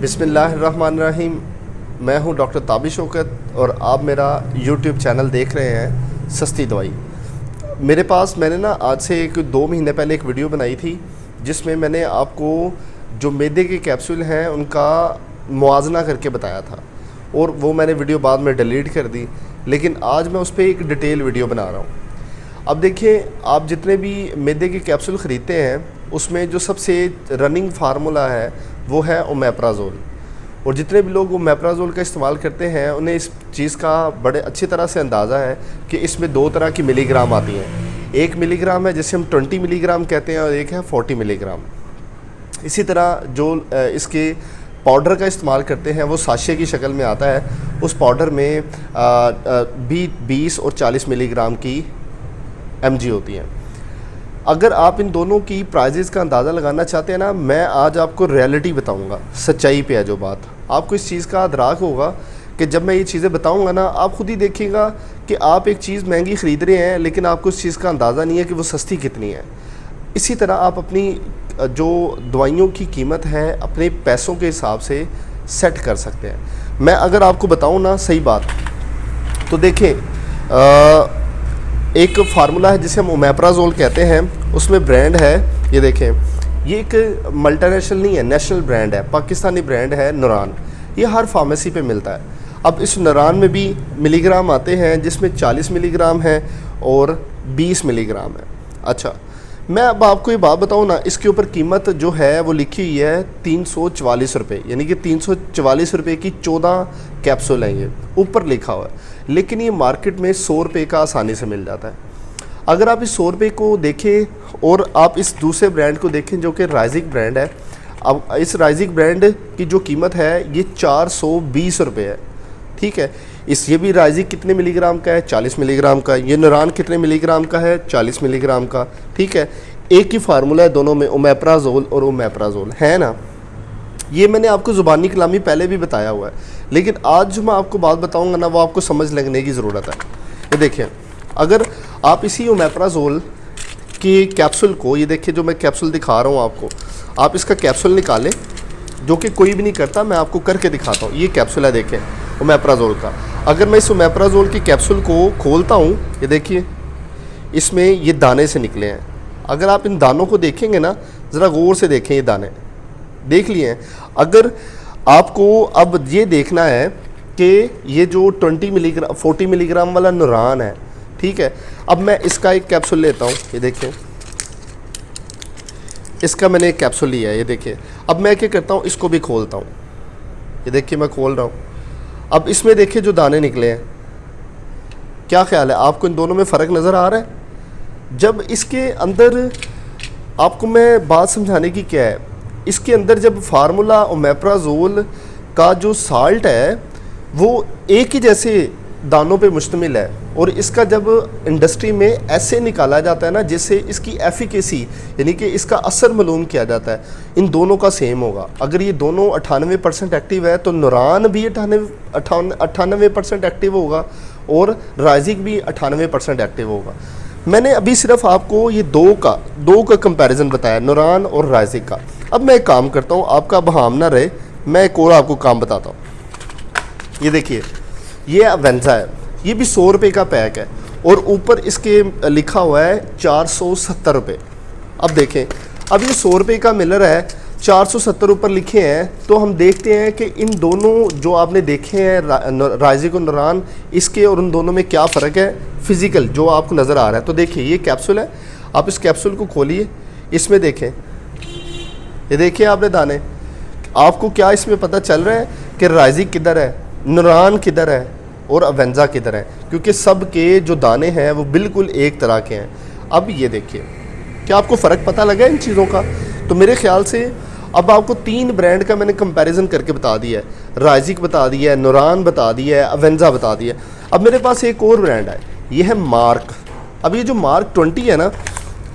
बिस्मिल्लाहिर्रहमानिर्रहीम। मैं हूं डॉक्टर ताबिश शौकत और आप मेरा यूट्यूब चैनल देख रहे हैं सस्ती दवाई। मैंने ना आज से 2 महीने पहले एक वीडियो बनाई थी जिसमें मैंने आपको जो मैदे के कैप्सूल हैं उनका मुआजना करके बताया था, और वो मैंने वीडियो बाद में डिलीट कर दी, लेकिन आज मैं उस पर एक डिटेल वीडियो बना रहा हूँ। अब देखिए, आप जितने भी मैदे के कैप्सूल ख़रीदते हैं उसमें जो सबसे रनिंग फार्मूला है वो है ओमेप्राज़ोल, और जितने भी लोग ओमेप्राज़ोल का इस्तेमाल करते हैं उन्हें इस चीज़ का बड़े अच्छी तरह से अंदाज़ा है कि इसमें 2 तरह की मिलीग्राम आती हैं। 1 मिलीग्राम है जिसे हम 20 मिलीग्राम कहते हैं और एक है 40 मिलीग्राम। इसी तरह जो इसके पाउडर का इस्तेमाल करते हैं वो साशे की शक्ल में आता है। उस पाउडर में 20 और 40 मिलीग्राम की mg होती हैं। अगर आप इन दोनों की प्राइजेज़ का अंदाज़ा लगाना चाहते हैं ना, मैं आज आपको रियलिटी बताऊंगा, सच्चाई पे है जो बात। आपको इस चीज़ का अदराक होगा कि जब मैं ये चीज़ें बताऊंगा ना, आप खुद ही देखिएगा कि आप एक चीज़ महंगी ख़रीद रहे हैं लेकिन आपको इस चीज़ का अंदाज़ा नहीं है कि वो सस्ती कितनी है। इसी तरह आप अपनी जो दवाइयों की कीमत है अपने पैसों के हिसाब से सेट कर सकते हैं। मैं अगर आपको बताऊँ ना सही बात, तो देखें एक फार्मूला है जिसे हम ओमेप्राज़ोल कहते हैं, उसमें ब्रांड है, ये देखें, ये एक मल्टीनेशनल नहीं है, नेशनल ब्रांड है, पाकिस्तानी ब्रांड है नूरान। ये हर फार्मेसी पे मिलता है। अब इस नूरान में भी मिलीग्राम आते हैं जिसमें 40 मिलीग्राम है और 20 मिलीग्राम है। अच्छा, मैं अब आपको ये बात बताऊँ ना, इसके ऊपर कीमत जो है वो लिखी हुई है 344 रुपये, यानी कि 344 रुपये की 14 कैप्सूल हैं, ये ऊपर लिखा हुआ है। लेकिन ये मार्केट में 100 रुपये का आसानी से मिल जाता है। अगर आप इस 100 रुपये को देखें और आप इस दूसरे ब्रांड को देखें जो कि राइजिक ब्रांड है, अब इस राइजिक ब्रांड की जो कीमत है ये 420 रुपये है। ठीक है, ये भी राइजिक कितने मिलीग्राम का है? 40 मिलीग्राम का। ये नूरान कितने मिलीग्राम का है? 40 मिलीग्राम का। ठीक है, एक ही फार्मूला है दोनों में, ओमेप्राज़ोल और ओमेप्राज़ोल, है ना। ये मैंने आपको ज़ुबानी कलामी पहले भी बताया हुआ है, लेकिन आज जो मैं आपको बात बताऊंगा ना वो आपको समझ लगने की ज़रूरत है। ये देखिए, अगर आप इसी ओमेप्राज़ोल की कैप्सूल को, ये देखिए जो मैं कैप्सूल दिखा रहा हूँ आपको, आप इसका कैप्सूल निकालें, जो कि कोई भी नहीं करता, मैं आपको करके दिखाता हूँ। ये कैप्सूल है, देखें, ओमेप्राज़ोल का। अगर मैं इस ओमेप्राज़ोल की कैप्सूल को खोलता हूँ, ये देखिए, इसमें ये दाने से निकले हैं। अगर आप इन दानों को देखेंगे ना, ज़रा गौर से देखें, ये दाने देख लिए हैं। अगर आपको अब ये देखना है कि ये जो 20 मिलीग्राम 40 मिलीग्राम वाला नूरान है, ठीक है, अब मैं इसका एक कैप्सूल लेता हूँ, ये देखिए, इसका मैंने एक कैप्सूल लिया है, ये देखिए। अब मैं क्या करता हूँ, इसको भी खोलता हूँ, ये देखिए मैं खोल रहा हूँ। अब इसमें देखिए जो दाने निकले हैं, क्या ख्याल है, आपको इन दोनों में फ़र्क नज़र आ रहा है? जब इसके अंदर, आपको मैं बात समझाने की क्या है, इसके अंदर जब फार्मूला ओमेप्राज़ोल का जो साल्ट है वो एक ही जैसे दानों पे मुश्तमिल है, और इसका जब इंडस्ट्री में ऐसे निकाला जाता है ना, जिससे इसकी एफिकेसी यानी कि इसका असर मालूम किया जाता है, इन दोनों का सेम होगा। अगर ये दोनों 98% एक्टिव है तो नूरान भी 98% एक्टिव होगा और राइजिक भी 98% एक्टिव होगा। मैंने अभी सिर्फ आपको ये दो का कंपैरिजन बताया, नूरान और राइजिक का। अब मैं एक काम करता हूँ, आपका बहाम ना रहे, मैं एक और आपको काम बताता हूँ। ये देखिए, ये अवेंजा है, ये भी 100 रुपये का पैक है और ऊपर इसके लिखा हुआ है 470 रुपये। अब देखें, अब ये 100 रुपये का मिलर है, 470 ऊपर लिखे हैं, तो हम देखते हैं कि इन दोनों जो आपने देखे हैं राइजिक और नूरान, इसके और उन दोनों में क्या फ़र्क है फिज़िकल जो आपको नज़र आ रहा है। तो देखिए, ये कैप्सूल है, आप इस कैप्सूल को खोलिए, इसमें देखें, ये देखिए आपने दाने, आपको क्या इसमें पता चल रहा है कि राइजिक किधर है, नूरान किधर है और अवेंजा किधर है? क्योंकि सब के जो दाने हैं वो बिल्कुल एक तरह के हैं। अब ये देखिए, क्या आपको फ़र्क पता लगा इन चीज़ों का? तो मेरे ख्याल से अब आपको 3 ब्रांड का मैंने कंपैरिजन करके बता दिया है, राइजिक बता दिया है, नूरान बता दिया है, अवेंजा बता दिया है। अब मेरे पास एक और ब्रांड है, ये है मार्क। अब ये जो मार्क 20 है ना,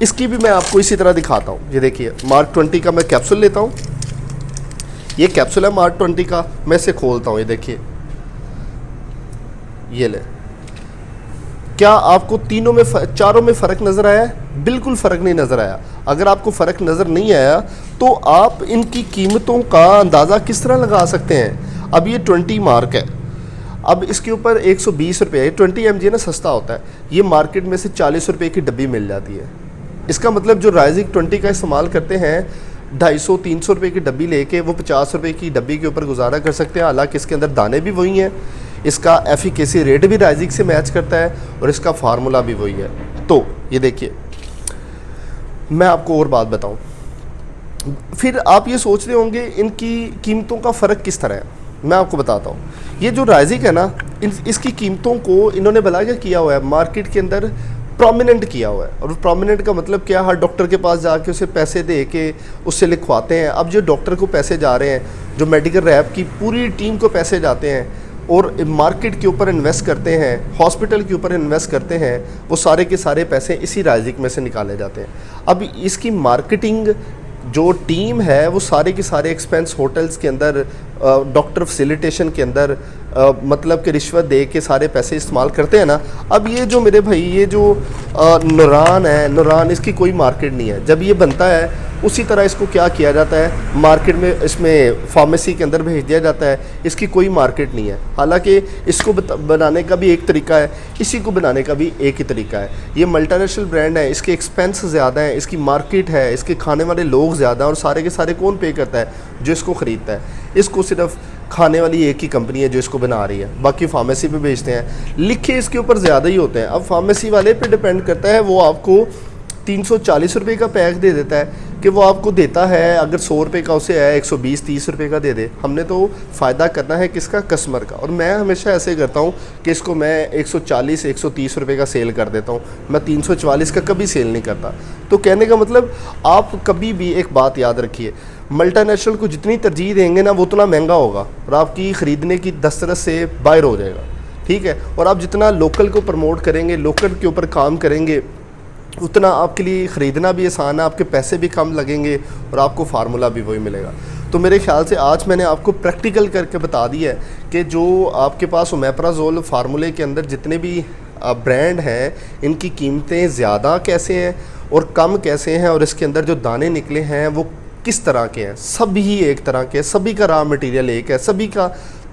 इसकी भी मैं आपको इसी तरह दिखाता हूँ। ये देखिए, मार्क 20 का मैं कैप्सूल लेता हूँ, ये कैप्सूल है मार्क 20 का, मैं इसे खोलता हूँ, ये देखिए, ये ले। क्या आपको तीनों में चारों में फ़र्क नज़र आया? बिल्कुल फ़र्क नहीं नज़र आया। अगर आपको फ़र्क नज़र नहीं आया तो आप इनकी कीमतों का अंदाज़ा किस तरह लगा सकते हैं। अब ये 20 मार्क है, अब इसके ऊपर 120 रुपये, 20 mg ना सस्ता होता है, ये मार्केट में से 40 रुपये की डब्बी मिल जाती है। इसका मतलब जो राइजिक 20 का इस्तेमाल करते हैं 250-300 रुपये की डब्बी लेके वो 50 रुपये की डब्बी के ऊपर गुजारा कर सकते हैं। हालांकि इसके अंदर दाने भी वही हैं, इसका एफिकेसी रेट भी राइजिक से मैच करता है और इसका फार्मूला भी वही है। तो ये देखिए, मैं आपको और बात बताऊं, फिर आप ये सोच रहे होंगे इनकी कीमतों का फ़र्क किस तरह है। मैं आपको बताता हूँ। ये जो राइजिक है ना, इसकी कीमतों को इन्होंने भला क्या किया हुआ है, मार्केट के अंदर प्रोमिनेंट किया हुआ है। और प्रोमिनेंट का मतलब क्या, हर डॉक्टर के पास जाके उसे पैसे दे के उससे लिखवाते हैं। अब जो डॉक्टर को पैसे जा रहे हैं, जो मेडिकल रैप की पूरी टीम को पैसे जाते हैं और मार्केट के ऊपर इन्वेस्ट करते हैं, हॉस्पिटल के ऊपर इन्वेस्ट करते हैं, वो सारे के सारे पैसे इसी राइजिक में से निकाले जाते हैं। अब इसकी मार्केटिंग जो टीम है वो सारे के सारे एक्सपेंस होटल्स के अंदर, डॉक्टर फैसिलिटेशन के अंदर, मतलब कि रिश्वत दे के सारे पैसे इस्तेमाल करते हैं ना। अब ये जो मेरे भाई, ये जो नूरान है, नूरान इसकी कोई मार्केट नहीं है। जब ये बनता है उसी तरह इसको क्या किया जाता है, मार्केट में इसमें फार्मेसी के अंदर भेज दिया जाता है। इसकी कोई मार्केट नहीं है। हालांकि इसको बनाने का भी एक तरीका है, इसी को बनाने का भी एक ही तरीका है। ये मल्टीनेशनल ब्रांड है, इसके एक्सपेंस ज़्यादा हैं, इसकी मार्केट है, इसके खाने वाले लोग ज़्यादा हैं और सारे के सारे कौन पे करता है, जो इसको ख़रीदता है। इसको सिर्फ खाने वाली एक ही कंपनी है जो इसको बना रही है, बाकी फार्मेसी पे बेचते हैं। लिखे इसके ऊपर ज़्यादा ही होते हैं। अब फार्मेसी वाले पे डिपेंड करता है, वो आपको 340 रुपये का पैक दे देता है कि वो आपको देता है, अगर 100 रुपये का उसे है 120-30 रुपये का दे दे। हमने तो फ़ायदा करना है किसका, कस्टमर का। और मैं हमेशा ऐसे करता हूँ कि इसको मैं 140-130 रुपये का सेल कर देता हूँ, मैं 344 का कभी सेल नहीं करता। तो कहने का मतलब, आप कभी भी एक बात याद रखिए, मल्टीनेशनल को जितनी तरजीह देंगे ना वो उतना महंगा होगा और आपकी ख़रीदने की दस्तरस से बाहर हो जाएगा, ठीक है। और आप जितना लोकल को प्रमोट करेंगे, लोकल के ऊपर काम करेंगे, उतना आपके लिए ख़रीदना भी आसान है, आपके पैसे भी कम लगेंगे और आपको फार्मूला भी वही मिलेगा। तो मेरे ख्याल से आज मैंने आपको प्रैक्टिकल करके बता दिया है कि जो आपके पास ओमेप्राजोल फार्मूले के अंदर जितने भी ब्रांड हैं, इनकी कीमतें ज़्यादा कैसे हैं और कम कैसे हैं, और इसके अंदर जो दाने निकले हैं वो किस तरह के हैं। सभी एक तरह के, सभी का रॉ मटेरियल एक है, सभी का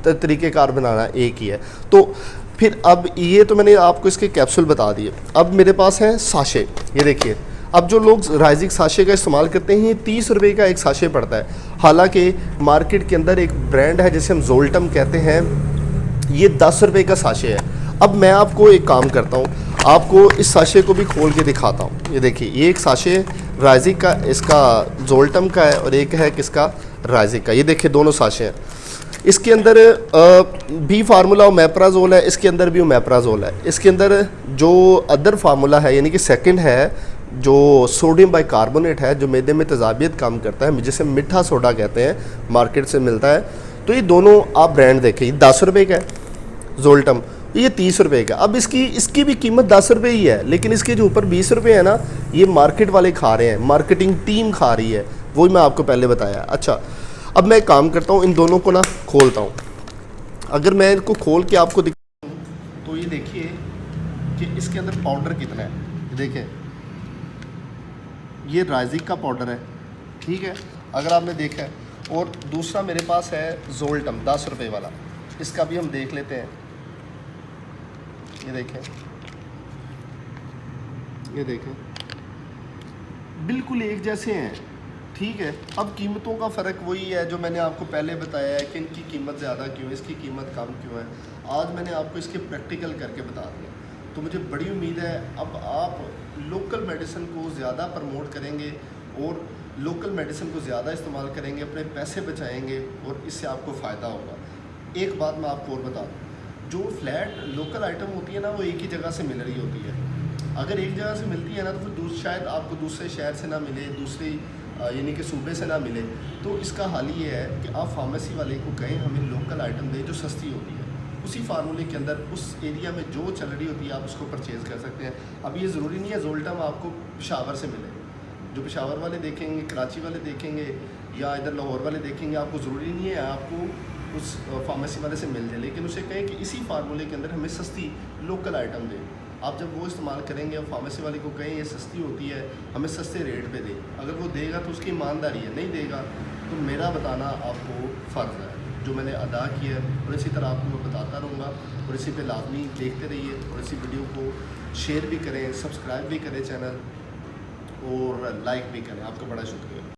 तरीक़ेकार बनाना एक ही है। तो फिर अब ये तो मैंने आपको इसके कैप्सूल बता दिए। अब मेरे पास है साशे, ये देखिए। अब जो लोग राइजिक साशे का इस्तेमाल करते हैं, ये 30 रुपये का एक साशे पड़ता है। हालांकि मार्केट के अंदर एक ब्रांड है जिसे हम जोल्टम कहते हैं, ये 10 रुपये का साशे है। अब मैं आपको एक काम करता हूँ, आपको इस साशे को भी खोल के दिखाता हूँ। ये देखिए, ये एक साशे राइजिक का, इसका जोल्टम का है, और एक है किसका, राइजिक का। ये देखिए दोनों साशे हैं। इसके अंदर भी फार्मूला ओमेप्राजोल है, इसके अंदर भी ओमेप्राजोल है। इसके अंदर जो अदर फार्मूला है, यानी कि सेकंड है, जो सोडियम बाइकार्बोनेट है, जो मैदे में तेज़ाबियत काम करता है, जिसे मीठा सोडा कहते हैं, मार्केट से मिलता है। तो ये दोनों आप ब्रांड देखें, ये 10 रुपये का है जोल्टम, ये 30 रुपये का। अब इसकी भी कीमत 10 रुपये ही है, लेकिन इसके जो ऊपर 20 रुपये है ना, ये मार्केट वाले खा रहे हैं, मार्केटिंग टीम खा रही है, वही मैं आपको पहले बताया। अच्छा, अब मैं काम करता हूँ, इन दोनों को ना खोलता हूँ। अगर मैं इनको खोल के आपको दिखाता हूँ तो ये देखिए कि इसके अंदर पाउडर कितना है। ये देखें, ये राइजिक का पाउडर है, ठीक है, अगर आपने देखा है। और दूसरा मेरे पास है जोल्टम 10 रुपये वाला, इसका भी हम देख लेते हैं। ये देखें, ये देखें, बिल्कुल एक जैसे हैं, ठीक है। अब कीमतों का फ़र्क वही है जो मैंने आपको पहले बताया है कि इनकी कीमत ज़्यादा क्यों है, इसकी कीमत कम क्यों है। आज मैंने आपको इसके प्रैक्टिकल करके बता दिया। तो मुझे बड़ी उम्मीद है अब आप लोकल मेडिसिन को ज़्यादा प्रमोट करेंगे और लोकल मेडिसिन को ज़्यादा इस्तेमाल करेंगे, अपने पैसे बचाएंगे और इससे आपको फ़ायदा होगा। एक बात मैं आपको और बता दूँ, जो फ्लैट लोकल आइटम होती है ना, वो एक ही जगह से मिल रही होती है। अगर एक जगह से मिलती है ना, तो फिर शायद आपको दूसरे शहर से ना मिले, दूसरी यानी कि सूबे से ना मिले। तो इसका हाल ये है कि आप फार्मेसी वाले को कहें हमें लोकल आइटम दें जो सस्ती होती है, उसी फार्मूले के अंदर उस एरिया में जो चल रही होती है आप उसको परचेज़ कर सकते हैं। अब ये ज़रूरी नहीं है जोल्टम आपको पेशावर से मिले, जो पेशावर वाले देखेंगे, कराची वाले देखेंगे या इधर लाहौर वाले देखेंगे, आपको ज़रूरी नहीं है आपको उस फार्मेसी वाले से मिल जाए, लेकिन उसे कहें कि इसी फार्मूले के अंदर हमें सस्ती लोकल आइटम दें। आप जब वो इस्तेमाल करेंगे और फार्मेसी वाले को कहें ये सस्ती होती है, हमें सस्ते रेट पे दे, अगर वो देगा तो उसकी ईमानदारी है, नहीं देगा तो मेरा बताना आपको फ़र्ज़ है जो मैंने अदा किया है। और इसी तरह आपको मैं बताता रहूँगा और इसी पे लाजमी देखते रहिए और इसी वीडियो को शेयर भी करें, सब्सक्राइब भी करें चैनल और लाइक भी करें। आपका बड़ा शुक्रिया।